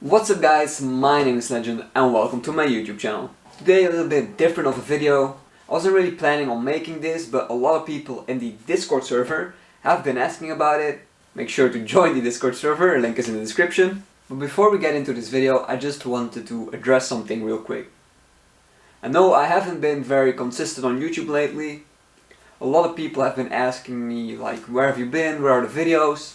What's up guys, my name is Legend and welcome to my YouTube channel. Today a little bit different of a video. I wasn't really planning on making this, but a lot of people in the Discord server have been asking about it. Make sure to join the Discord server, link is in the description. But before we get into this video, I just wanted to address something real quick. I know I haven't been very consistent on YouTube lately. A lot of people have been asking me like, where have you been, where are the videos?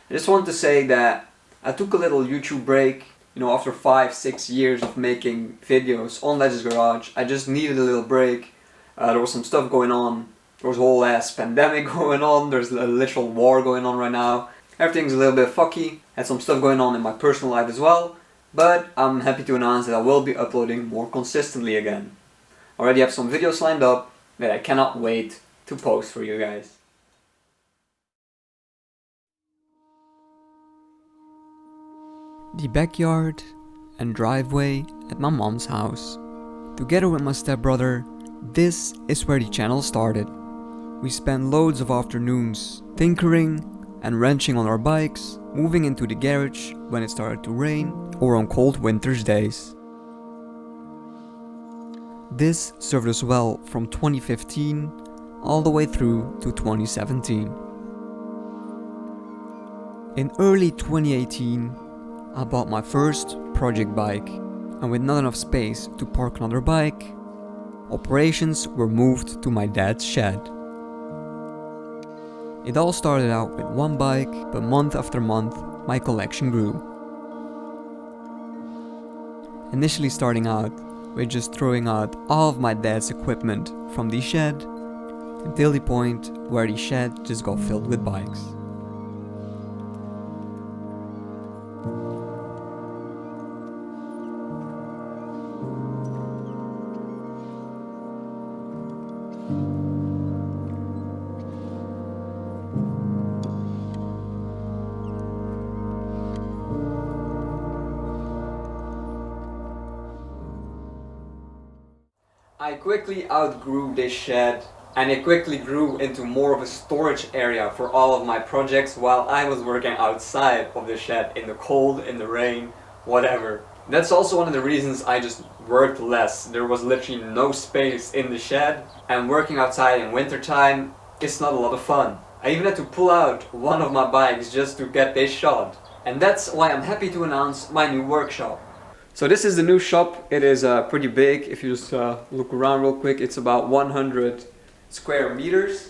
I just want to say that I took a little YouTube break. You know, after 5-6 years of making videos on Legend's Garage, I just needed a little break. There was some stuff going on. There was a whole ass pandemic going on. There's a literal war going on right now. Everything's a little bit fucky. Had some stuff going on in my personal life as well. But I'm happy to announce that I will be uploading more consistently again. Already have some videos lined up that I cannot wait to post for you guys. The backyard and driveway at my mom's house. Together with my stepbrother, this is where the channel started. We spent loads of afternoons tinkering and wrenching on our bikes, moving into the garage when it started to rain or on cold winter's days. This served us well from 2015 all the way through to 2017. In early 2018, I bought my first project bike, and with not enough space to park another bike, operations were moved to my dad's shed. It all started out with one bike, but month after month my collection grew. Initially starting out with just throwing out all of my dad's equipment from the shed, until the point where the shed just got filled with bikes. I quickly outgrew this shed, and it quickly grew into more of a storage area for all of my projects while I was working outside of the shed in the cold, in the rain, whatever. That's also one of the reasons I just worked less. There was literally no space in the shed, and working outside in wintertime is not a lot of fun. I even had to pull out one of my bikes just to get this shot. And that's why I'm happy to announce my new workshop. So this is the new shop. It is pretty big. If you just look around real quick, it's about 100 square meters.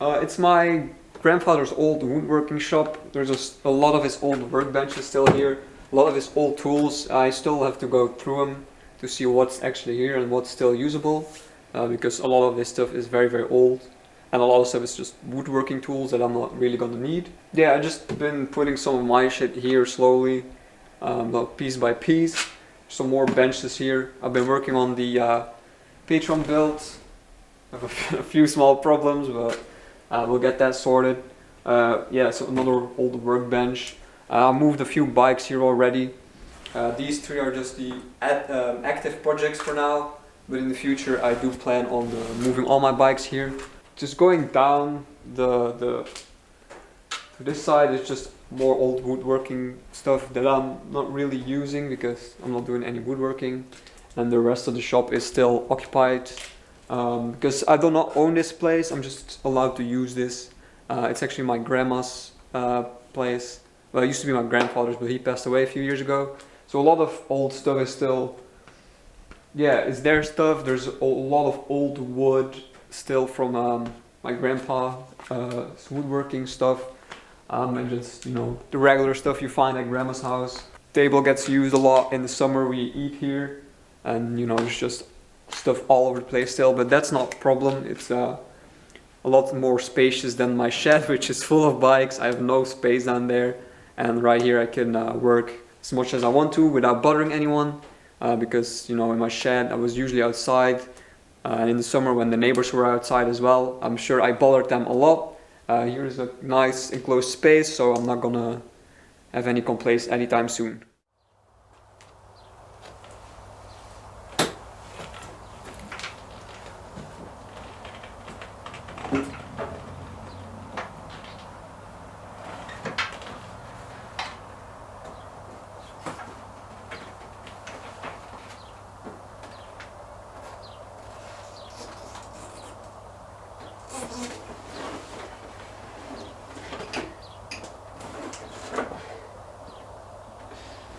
It's my grandfather's old woodworking shop. There's a lot of his old workbenches still here. A lot of his old tools. I still have to go through them to see what's actually here and what's still usable. Because a lot of this stuff is very, very old. And a lot of stuff is just woodworking tools that I'm not really gonna need. Yeah, I've just been putting some of my shit here slowly. Piece by piece. Some more benches here. I've been working on the Peugeot build. I have a few small problems, but we'll get that sorted. Yeah, so another old workbench. I moved a few bikes here already. These three are just the active projects for now, but in the future I do plan on moving all my bikes here. Just going down to this side is just more old woodworking stuff that I'm not really using because I'm not doing any woodworking, and the rest of the shop is still occupied because I do not own this place. I'm just allowed to use this. It's actually my grandma's place. Well, it used to be my grandfather's, but he passed away a few years ago, so a lot of old stuff is still, yeah, it's their stuff. There's a lot of old wood still from my grandpa's woodworking stuff. And just, you know, the regular stuff you find at grandma's house. Table gets used a lot in the summer. We eat here, and you know, there's just stuff all over the place still, but that's not a problem. It's a lot more spacious than my shed, which is full of bikes. I have no space down there, and right here I can work as much as I want to without bothering anyone, because, you know, in my shed I was usually outside, and in the summer when the neighbors were outside as well, I'm sure I bothered them a lot. Here's a nice enclosed space, so I'm not gonna have any complaints anytime soon.